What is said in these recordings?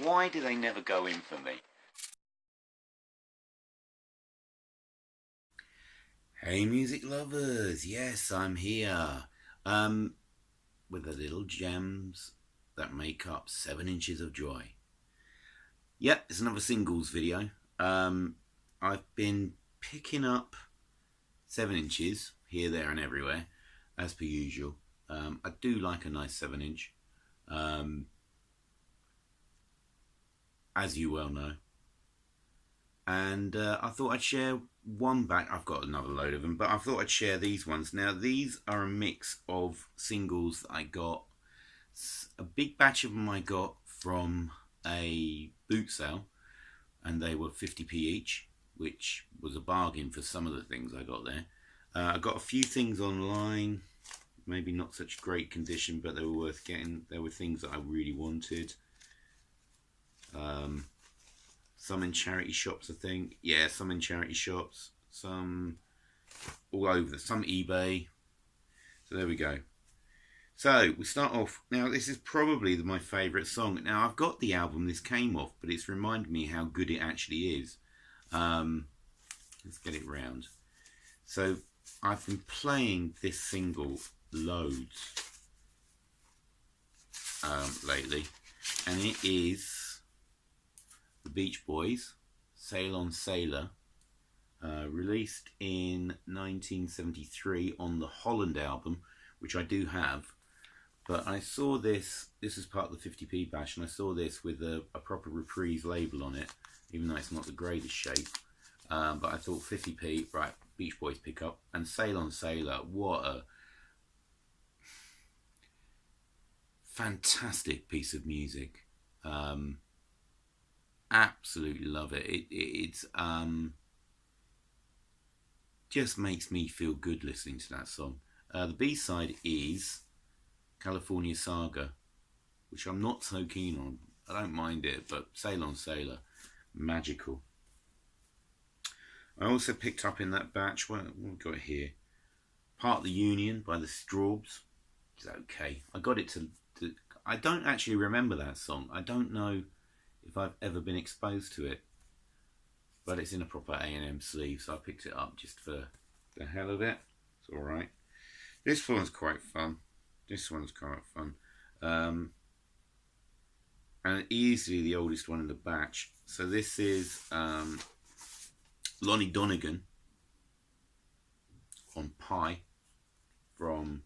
Why do they never go in for me? Hey music lovers, yes, I'm here. With the little gems that make up 7 inches of joy. Yep, it's another singles video. I've been picking up 7 inches here, there and everywhere, as per usual. I do like a nice 7 inch, as you well know. And I thought I'd share one back. I've got another load of them, but I thought I'd share these ones. Now, these are a mix of singles that I got. A big batch of them I got from a boot sale, and they were 50p each, which was a bargain for some of the things I got there. I got a few things online, maybe not such great condition, but they were worth getting. There were things that I really wanted. Some in charity shops, I think. Yeah, some in charity shops. Some all over. Some eBay. So there we go. So we start off. Now this is probably my favourite song. Now I've got the album this came off, but it's reminded me how good it actually is. Let's get it round. So I've been playing this single loads lately, and it is the Beach Boys, Sail on Sailor, released in 1973 on the Holland album, which I do have. But I saw this is part of the 50p bash, and I saw this with a proper Reprise label on it, even though it's not the greatest shape. But I thought 50p, right, Beach Boys pick up, and Sail on Sailor, what a fantastic piece of music. Absolutely love it. It's just makes me feel good listening to that song. The B-side is California Saga, which I'm not so keen on. I don't mind it, but Sail on Sailor, magical. I also picked up in that batch, what have we got here? Part of the Union by the Strawbs. It's okay. I got it to I don't actually remember that song. I don't know if I've ever been exposed to it, but it's in a proper A&M sleeve, so I picked it up just for the hell of it. It's alright. This one's quite fun. And easily the oldest one in the batch. So this is Lonnie Donegan on Pie from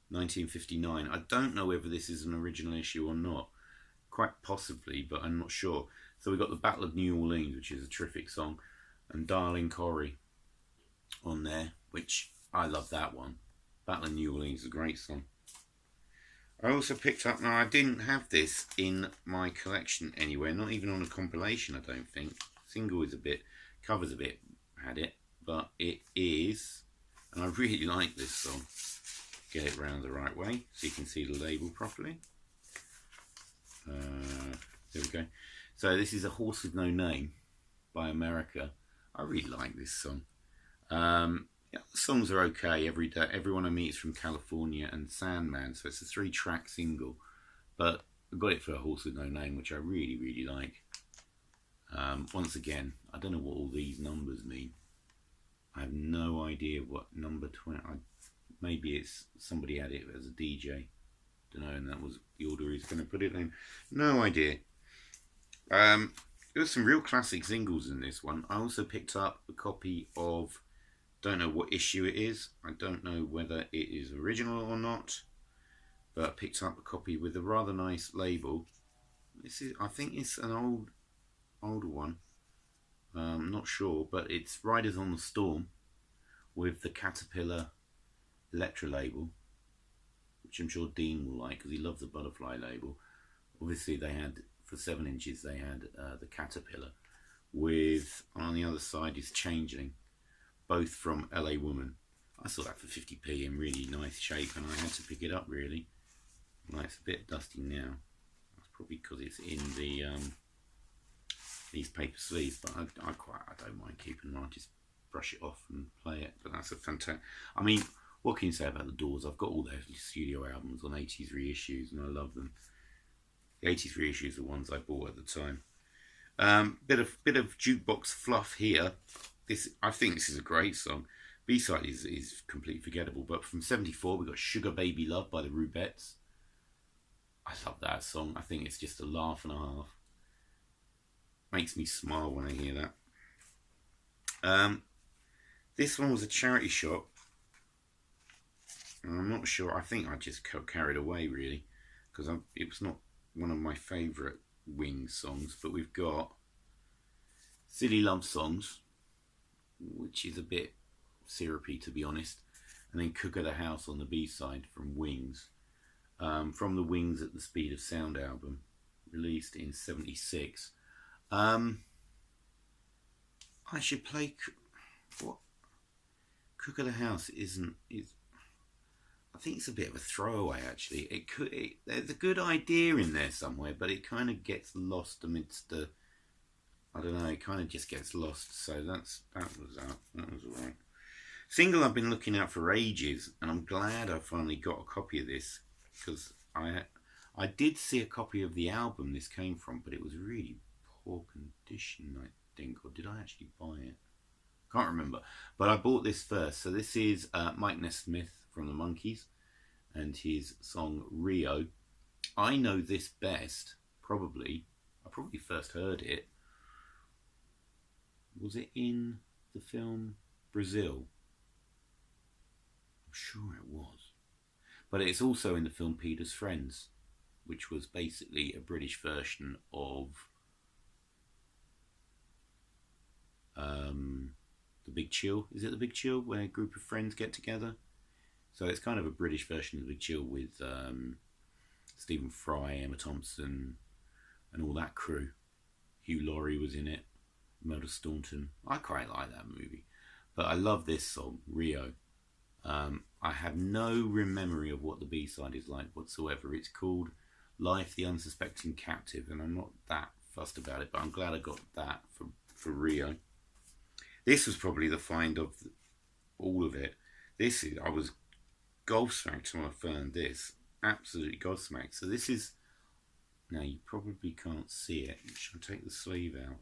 1959. I don't know whether this is an original issue or not. Quite possibly, but I'm not sure. So we've got the Battle of New Orleans, which is a terrific song, and Darling Corrie on there, which I love that one. Battle of New Orleans is a great song. I also picked up, now I didn't have this in my collection anywhere, not even on a compilation, I don't think. Single is a bit, covers a bit, had it, but it is, and I really like this song. Get it round the right way so you can see the label properly. There we go. So this is A Horse With No Name by America. I really like this song. Yeah, the songs are okay. Every Day, Everyone I Meet is from California, and Sandman. So it's a 3-track single, but I got it for A Horse With No Name, which I really, really like. Once again, I don't know what all these numbers mean. I have no idea what number 20. Maybe it's somebody had it as a DJ. Don't know, and that was the order he's going to put it in. No idea. There were some real classic singles in this one. I also picked up a copy of, don't know what issue it is. I don't know whether it is original or not, but I picked up a copy with a rather nice label. This is, I think it's an older one. Not sure, but it's Riders on the Storm with the Caterpillar Electra label, which I'm sure Dean will like because he loves the Butterfly label. Obviously they had, for 7 inches, they had the Caterpillar with, on the other side is Changeling, both from LA Woman. I saw that for 50p in really nice shape, and I had to pick it up really. Well, it's a bit dusty now. That's probably because it's in the these paper sleeves, but I don't mind keeping them. I just brush it off and play it. But that's a fantastic. I mean, what can you say about the Doors? I've got all their studio albums on 80s reissues, and I love them. The 83 issues are the ones I bought at the time. Bit of jukebox fluff here. I think this is a great song. B-side is completely forgettable, but from '74 we got Sugar Baby Love by the Rubettes. I love that song. I think it's just a laugh and a half. Makes me smile when I hear that. This one was a charity shop. And I'm not sure. I think I just got carried away, really, because it was not one of my favourite Wings songs. But we've got Silly Love Songs, which is a bit syrupy, to be honest. And then Cook of the House on the B-side from Wings. From the Wings at the Speed of Sound album, released in '76. I should play what Cook of the House isn't. I think it's a bit of a throwaway, actually. There's a good idea in there somewhere, but it kind of gets lost amidst the. I don't know. It kind of just gets lost. So that was out. That was alright. Single I've been looking at for ages, and I'm glad I finally got a copy of this, because I did see a copy of the album this came from, but it was really poor condition, I think, or did I actually buy it? Can't remember, but I bought this first. So this is Mike Nesmith from the Monkees and his song Rio. I know this best, probably. I probably first heard it. Was it in the film Brazil? I'm sure it was. But it's also in the film Peter's Friends, which was basically a British version of The Big Chill. Is it The Big Chill, where a group of friends get together? So it's kind of a British version of The Big Chill with Stephen Fry, Emma Thompson, and all that crew. Hugh Laurie was in it, Imelda Staunton. I quite like that movie. But I love this song, Rio. I have no memory of what the B-side is like whatsoever. It's called Life the Unsuspecting Captive, and I'm not that fussed about it, but I'm glad I got that for Rio. This was probably the find of all of it. I was gobsmacked when I found this. Absolutely gobsmacked. So this is, now you probably can't see it. Should I take the sleeve out?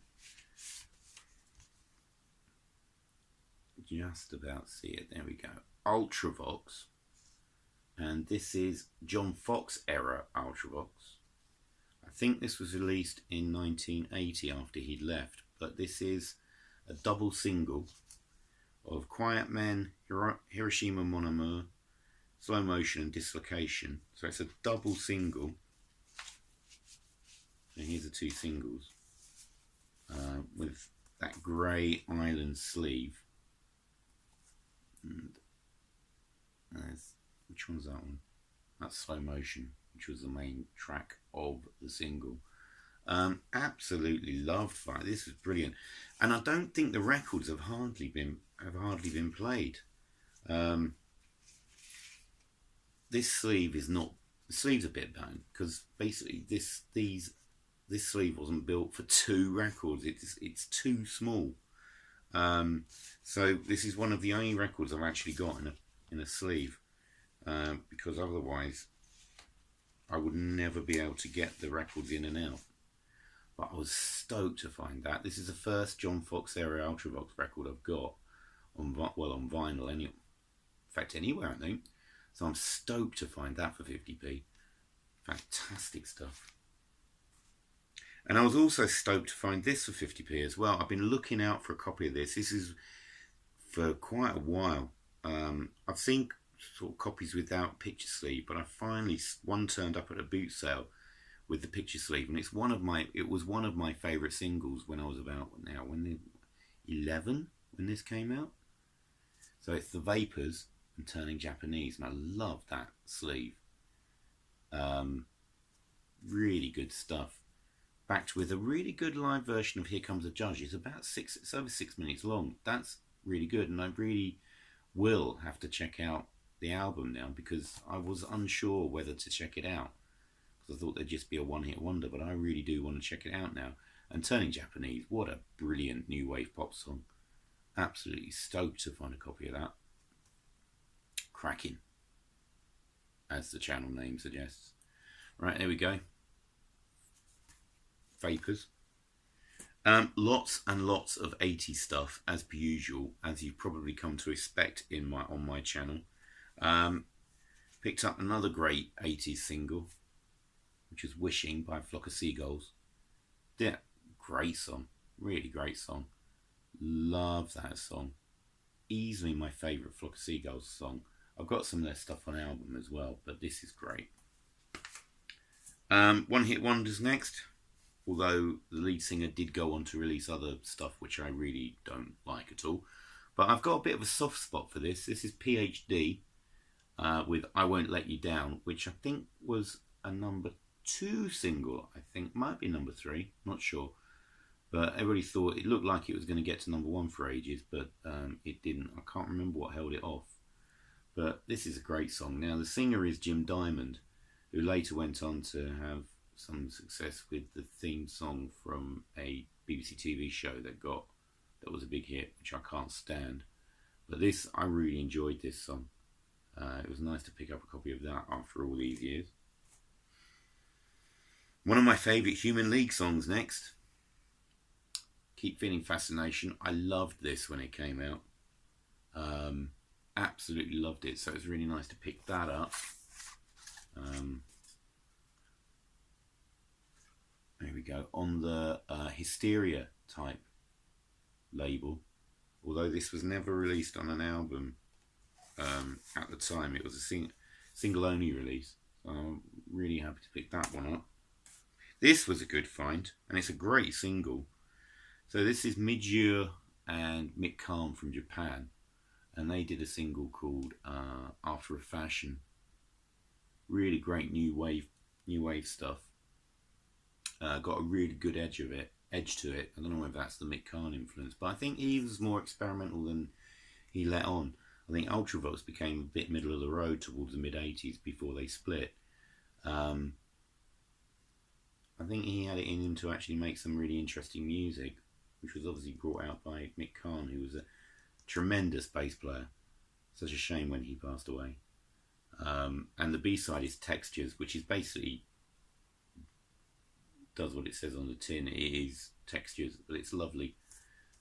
Just about see it. There we go. Ultravox. And this is John Fox era Ultravox. I think this was released in 1980 after he'd left, but this is a double single of Quiet Men, Hiroshima Mon Amour, Slow Motion and Dislocation. So it's a double single. And here's the two singles with that grey island sleeve. And which one's that one? That's Slow Motion, which was the main track of the single. Absolutely loved that. This was brilliant, and I don't think the records have hardly been played. This sleeve is not. The sleeve's a bit bad because basically this sleeve wasn't built for two records. It's too small. So this is one of the only records I've actually got in a sleeve, because otherwise I would never be able to get the records in and out. But I was stoked to find that. This is the first John Fox era Ultravox record I've got on vinyl, in fact anywhere, I think. So I'm stoked to find that for 50p. Fantastic stuff. And I was also stoked to find this for 50p as well. I've been looking out for a copy of this. This is for quite a while. I've seen sort of copies without picture sleeve, but one turned up at a boot sale with the picture sleeve, and it was one of my favourite singles when I was about 11 when this came out. So it's The Vapors and Turning Japanese, and I love that sleeve. Really good stuff. Backed with a really good live version of Here Comes the Judge. It's over 6 minutes long. That's really good, and I really will have to check out the album now, because I was unsure whether to check it out, because I thought there'd just be a one-hit wonder, but I really do want to check it out now. And Turning Japanese, what a brilliant new wave pop song. Absolutely stoked to find a copy of that. Cracking, as the channel name suggests. Right, there we go. Vapors. Lots and lots of 80s stuff, as per usual, as you've probably come to expect on my channel. Picked up another great 80s single, which is Wishing by Flock of Seagulls. Yeah, great song. Really great song. Love that song. Easily my favourite Flock of Seagulls song. I've got some of their stuff on album as well, but this is great. One Hit Wonders next. Although the lead singer did go on to release other stuff which I really don't like at all. But I've got a bit of a soft spot for this. This is PhD with I Won't Let You Down, which I think was a number 2 single. I think might be number 3, not sure. But everybody thought it looked like it was going to get to number 1 for ages, but it didn't. I can't remember what held it off. But this is a great song. Now the singer is Jim Diamond, who later went on to have some success with the theme song from a BBC TV show that was a big hit, which I can't stand. But this, I really enjoyed this song. It was nice to pick up a copy of that after all these years. One of my favourite Human League songs next. Keep Feeling Fascination. I loved this when it came out. Absolutely loved it. So it's really nice to pick that up. There we go. On the Hysteria type label. Although this was never released on an album at the time. It was a single only release. So I'm really happy to pick that one up. This was a good find. And it's a great single. So this is Midge Ure and Mick Karn from Japan. And they did a single called After a Fashion. Really great new wave stuff. Got a really good edge to it. I don't know if that's the Mick Karn influence, but I think he was more experimental than he let on. I think Ultravox became a bit middle of the road towards the mid-80s before they split. I think he had it in him to actually make some really interesting music, which was obviously brought out by Mick Karn, who was a tremendous bass player. Such a shame when he passed away. And the B-side is Textures, which is basically does what it says on the tin. It is Textures, but it's lovely.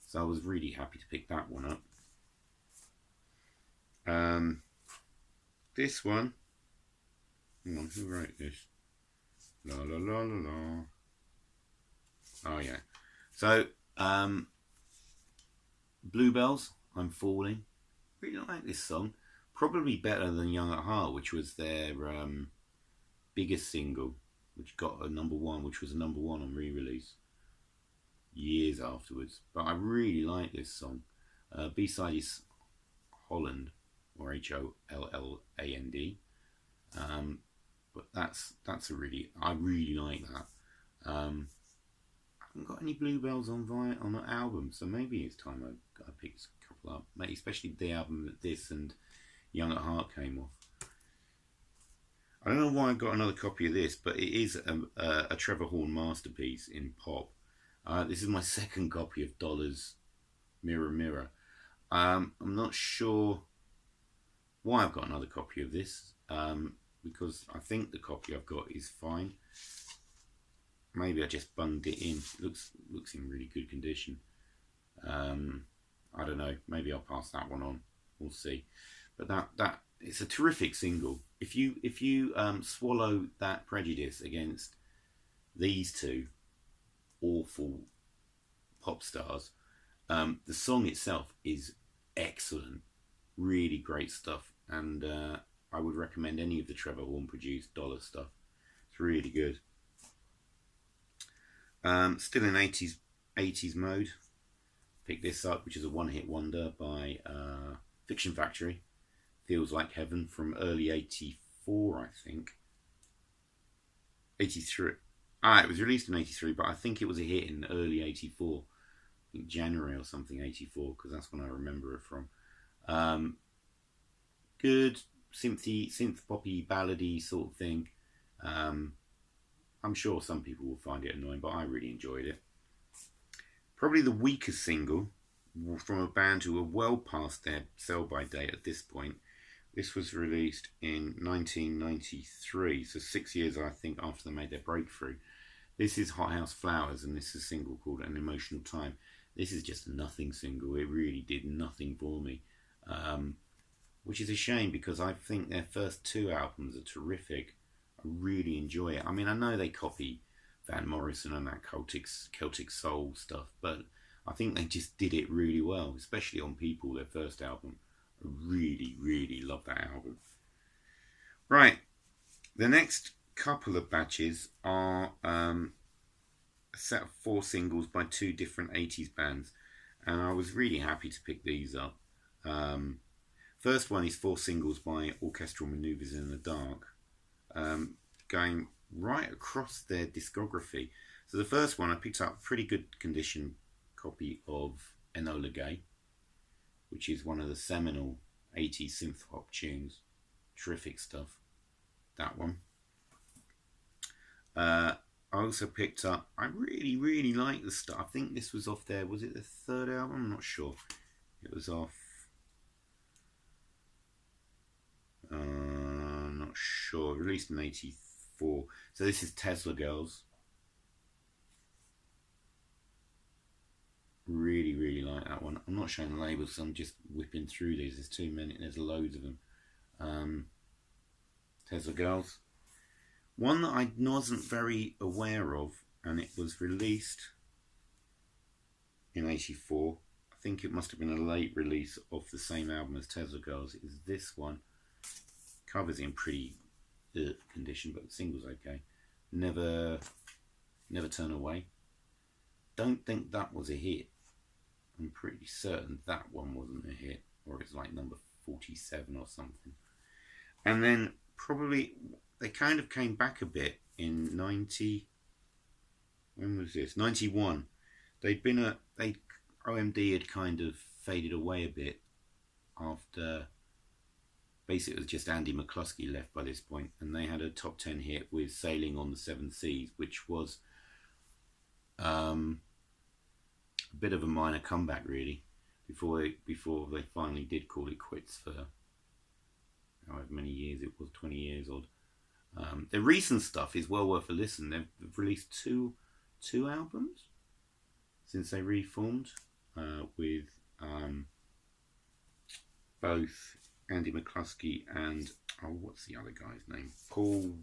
So I was really happy to pick that one up. This one, hang on, who wrote this? La la la la la. Oh yeah. So Bluebells, I'm Falling. Really like this song. Probably better than Young at Heart, which was their biggest single, which got a number 1, which was a number 1 on re-release years afterwards. But I really like this song. B-side is Holland, or Holland. But that's a really, I really like that. I haven't got any Bluebells on an album, so maybe it's time I picked a couple up. Maybe especially the album that this and Young at Heart came off. I don't know why I got another copy of this, but it is a Trevor Horn masterpiece in pop. This is my second copy of Dollars Mirror Mirror. I'm not sure why I've got another copy of this, because I think the copy I've got is fine. Maybe I just bunged it in. It looks in really good condition. I don't know. Maybe I'll pass that one on. We'll see. But that it's a terrific single. If you swallow that prejudice against these two awful pop stars, the song itself is excellent. Really great stuff. And I would recommend any of the Trevor Horn produced Dollar stuff. It's really good. Still in 80s mode. Pick this up, which is a one-hit wonder by Fiction Factory. Feels Like Heaven from early 84, I think. 83. It was released in 83, but I think it was a hit in early 84. I think January or something, 84, because that's when I remember it from. Good synth poppy ballady sort of thing. I'm sure some people will find it annoying, but I really enjoyed it. Probably the weakest single from a band who are well past their sell-by date at this point. This was released in 1993, so 6 years, I think, after they made their breakthrough. This is Hothouse Flowers, and this is a single called An Emotional Time. This is just a nothing single. It really did nothing for me, which is a shame because I think their first two albums are terrific. I really enjoy it. I mean, I know they copy Van Morrison and that Celtic soul stuff, but I think they just did it really well, especially on People, their first album. I really, really love that album. Right, the next couple of batches are a set of 4 singles by 2 different 80s bands, and I was really happy to pick these up. First one is 4 singles by Orchestral Manoeuvres in the Dark, going right across their discography. So the first one, I picked up a pretty good condition copy of Enola Gay, which is one of the seminal 80s synth pop tunes. Terrific stuff, that one. I also picked up, I really like the stuff. I think this was off their, was it the 3rd album? I'm not sure. It was off, not sure, released in 84. So this is Tesla Girls. Really like that one. I'm not showing the labels, so I'm just whipping through these. There's too many, there's loads of them. Tesla Girls. One that I wasn't very aware of, and it was released in 84. I think it must have been a late release of the same album as Tesla Girls. It is this one. Cover's in pretty condition, but the single's okay. Never Turn Away. Don't think that was a hit. I'm pretty certain that one wasn't a hit, or it's like number 47 or something. And then probably they kind of came back a bit in 90. When was this? 91. OMD had kind of faded away a bit after. Basically, it was just Andy McCluskey left by this point, and they had a top 10 hit with Sailing on the Seven Seas, which was a bit of a minor comeback, really, before they finally did call it quits for however many years it was, 20 years odd. Their recent stuff is well worth a listen. They've released two albums since they reformed, with both Andy McCluskey and what's the other guy's name? Paul?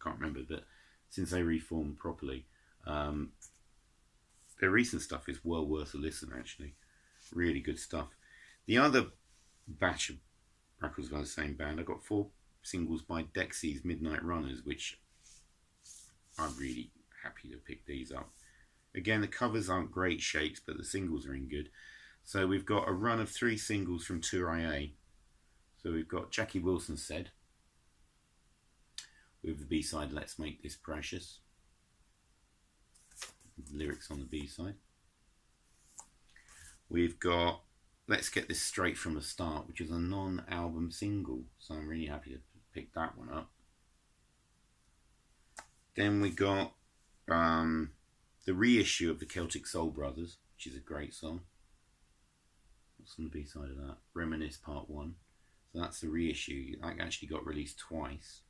Can't remember, but since they reformed properly, their recent stuff is well worth a listen, actually. Really good stuff. The other batch of records by the same band, I got 4 singles by Dexy's Midnight Runners, which I'm really happy to pick these up. Again, the covers aren't great shakes, but the singles are in good. So we've got a run of 3 singles from Tour IA. So we've got Jackie Wilson Said, with the B-side Let's Make This Precious. Lyrics on the B-side. We've got Let's Get This Straight from the Start, which is a non-album single, so I'm really happy to pick that one up. Then we got the reissue of the Celtic Soul Brothers, which is a great song. What's on the B-side of that? Reminisce Part 1. So that's the reissue. That actually got released twice.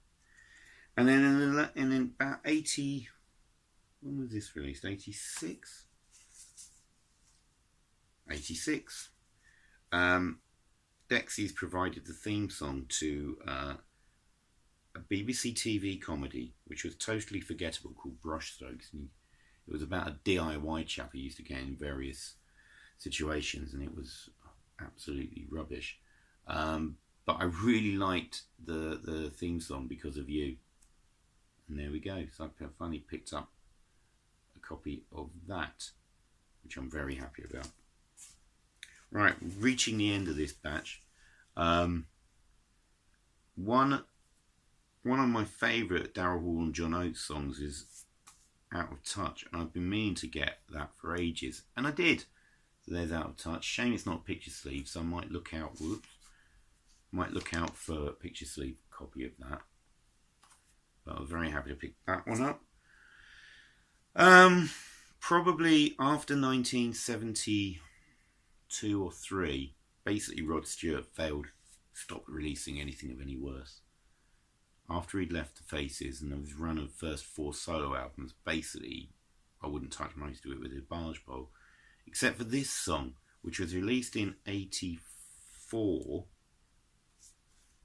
And then in about 80... When was this released? 86? 86. Dexy's provided the theme song to a BBC TV comedy, which was totally forgettable, called Brushstrokes. And it was about a DIY chap who used to get in various situations, and it was absolutely rubbish. But I really liked the theme song because of you. And there we go. So I finally picked up a copy of that, which I'm very happy about. Right, reaching the end of this batch. One of my favourite Daryl Hall and John Oates songs is Out of Touch, and I've been meaning to get that for ages, and I did. So there's Out of Touch. Shame it's not picture sleeve, so I might look out. Might look out for a picture sleeve copy of that. But I was very happy to pick that one up. Probably after 1972 or 3, basically Rod Stewart stopped releasing anything of any worth. after he'd left the Faces and his run of first 4 solo albums, basically I wouldn't touch most of it with a barge pole, except for this song, which was released in '84.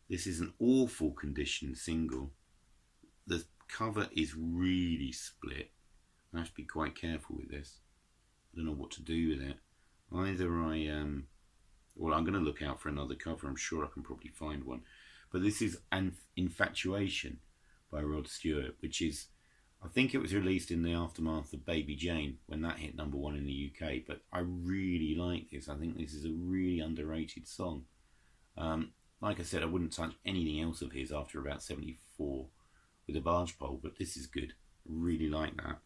This is an awful condition single. The cover is really split. I have to be quite careful with this. I don't know what to do with it. Either well, I'm going to look out for another cover. I'm sure I can probably find one. But this is Infatuation by Rod Stewart, which is, I think it was released in the aftermath of Baby Jane, when that hit #1 in the UK. But I really like this. I think this is a really underrated song. Like I said, I wouldn't touch anything else of his after about 74 with a barge pole, but this is good. I really like that.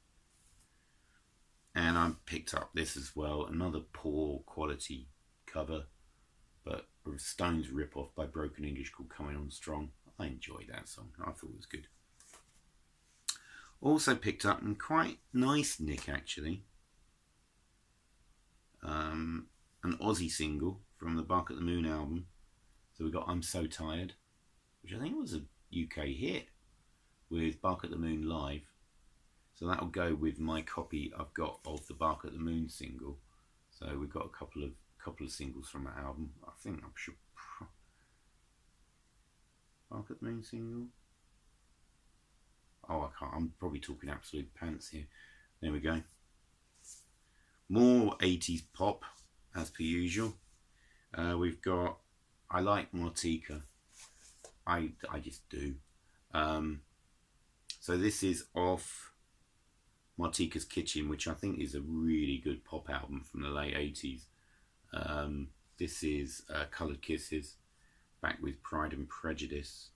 And I picked up this as well, another poor quality cover, but a Stones rip-off by Broken English called Coming On Strong. I enjoyed that song. I thought it was good. Also picked up, and quite nice nick actually, an Aussie single from the Bark at the Moon album. So we got I'm So Tired, which I think was a UK hit with Bark at the Moon live. So that'll go with my copy I've got of the Bark at the Moon single. So we've got a couple of singles from that album. I think I should Bark at the Moon single. Oh, I can't. I'm probably talking absolute pants here. There we go. More 80s pop as per usual. We've got I Like Martika. I just do. So this is off Martika's Kitchen, which I think is a really good pop album from the late 80s. This is Coloured Kisses, back with Pride and Prejudice.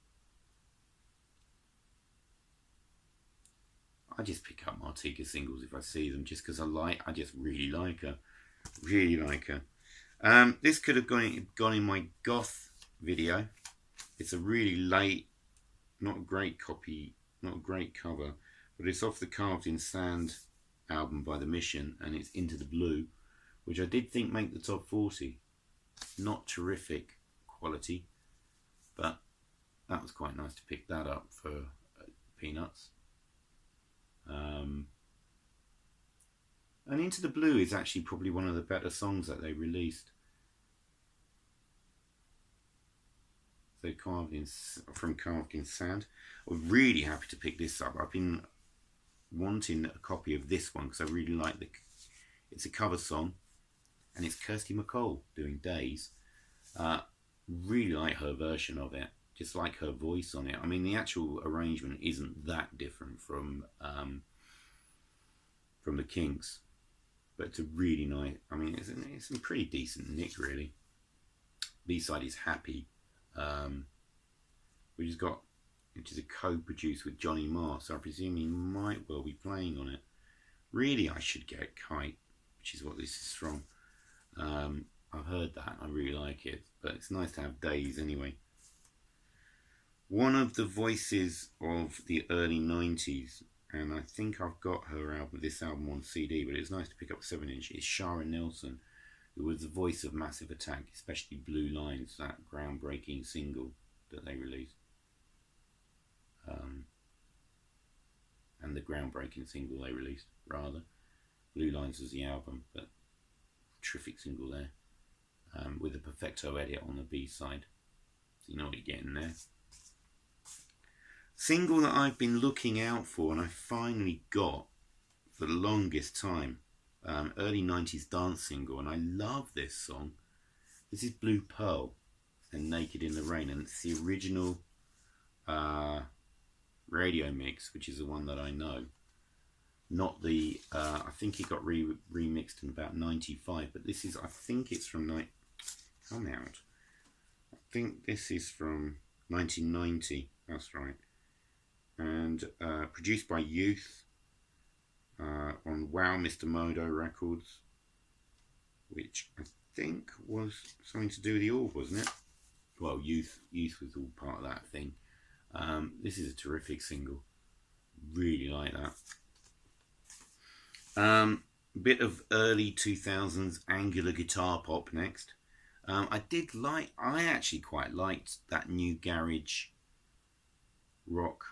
I just pick up Martika singles if I see them, just because I just really like her. Really like her. This could have gone in my goth video. It's a really late, not a great copy, not a great cover, but it's off the Carved in Sand album by The Mission, and it's Into the Blue, which I did think make the top 40. Not terrific quality, but that was quite nice to pick that up for peanuts. And Into the Blue is actually probably one of the better songs that they released. So Carved in Sand. I'm really happy to pick this up. I've been wanting a copy of this one because I really like it's a cover song, and it's Kirsty MacColl doing Days. Really like her version of it. Just like her voice on it. I mean, the actual arrangement isn't that different from the Kinks, but it's a really nice. I mean, it's a pretty decent nick, really. B-side is Happy, which is a co-produced with Johnny Marr, so I presume he might well be playing on it. Really, I should get Kite, which is what this is from. I've heard that. I really like it, but it's nice to have Days anyway. One of the voices of the early 90s, and I think I've got this album on CD, but it's nice to pick up a 7-inch, is Shara Nelson, who was the voice of Massive Attack, especially Blue Lines, that groundbreaking single that they released. And the groundbreaking single they released, rather. Blue Lines was the album, but terrific single there. With a perfecto edit on the B-side. So you know what you're getting there. Single that I've been looking out for, and I finally got for the longest time. Early 90s dance single, and I love this song. This is Blue Pearl and Naked in the Rain, and it's the original radio mix, which is the one that I know. Not the, I think it got remixed in about 95, but this is, I think it's from come out. I think this is from 1990, that's right. And produced by Youth on Wow Mr. Modo Records, which I think was something to do with the Orb, wasn't it? Well, Youth was all part of that thing. This is a terrific single. Really like that. Bit of early 2000s angular guitar pop next. I actually quite liked that new garage rock.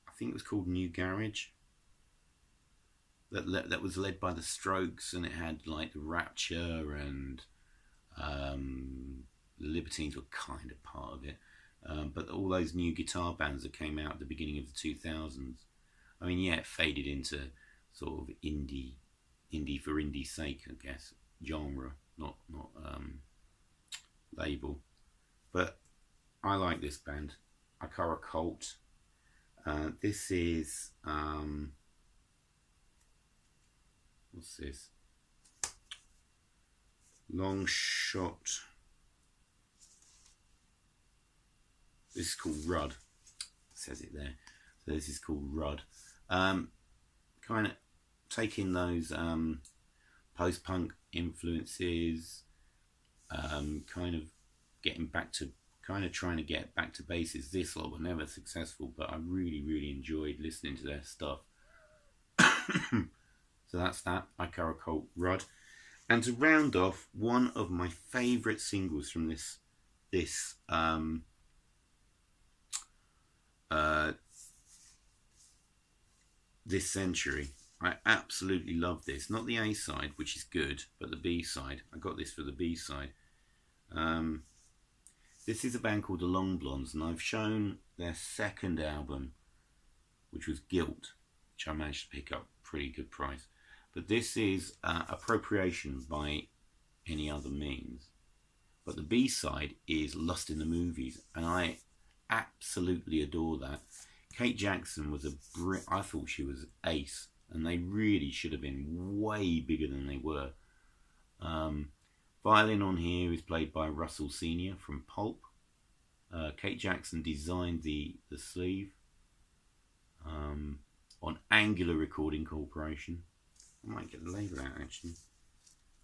I think it was called New Garage. That was led by the Strokes, and it had like the Rapture and the Libertines were kind of part of it. But all those new guitar bands that came out at the beginning of the 2000s. I mean, yeah, it faded into sort of indie for indie's sake, I guess, genre, not label. But I like this band, Ikara Cult. This is what's this? Long Shot. This is called Rudd. It says it there. So this is called Rudd. Kind of taking those post-punk influences, kind of trying to get back to basics. This lot were never successful, but I really enjoyed listening to their stuff. So that's that, Ikara Cult, Rudd. And to round off, one of my favourite singles from this century. I absolutely love this. Not the A side, which is good, but the B side. I got this for the B side. This is a band called the Long Blondes, and I've shown their second album, which was Guilt, which I managed to pick up pretty good price. But this is Appropriation by Any Other Means. But the B side is Lust in the Movies, and I absolutely adore that. Kate Jackson was I thought she was ace, and they really should have been way bigger than they were. Violin on here is played by Russell Senior from Pulp. Kate Jackson designed the sleeve on Angular Recording Corporation. I might get the label out actually.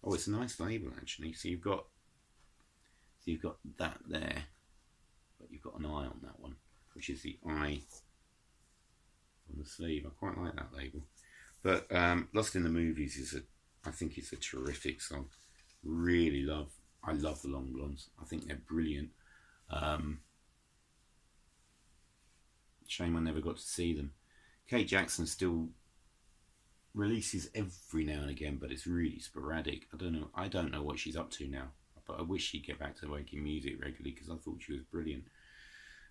Oh, it's a nice label actually. So you've got that there, but you've got an eye on that one, which is the eye on the sleeve. I quite like that label. But Lost in the Movies I think it's a terrific song. I love the Long Blondes. I think they're brilliant. Shame I never got to see them. Kate Jackson still releases every now and again, but it's really sporadic. I don't know what she's up to now, but I wish she'd get back to making music regularly, because I thought she was brilliant.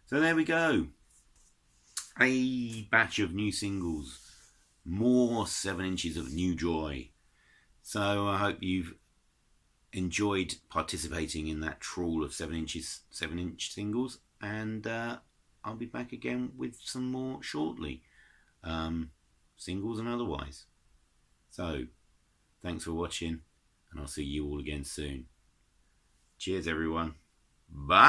So there we go. A batch of new singles. More 7 inches of new joy. So I hope you've enjoyed participating in that trawl of 7-inch singles, and I'll be back again with some more shortly, singles and otherwise. So thanks for watching, and I'll see you all again soon. Cheers everyone. Bye.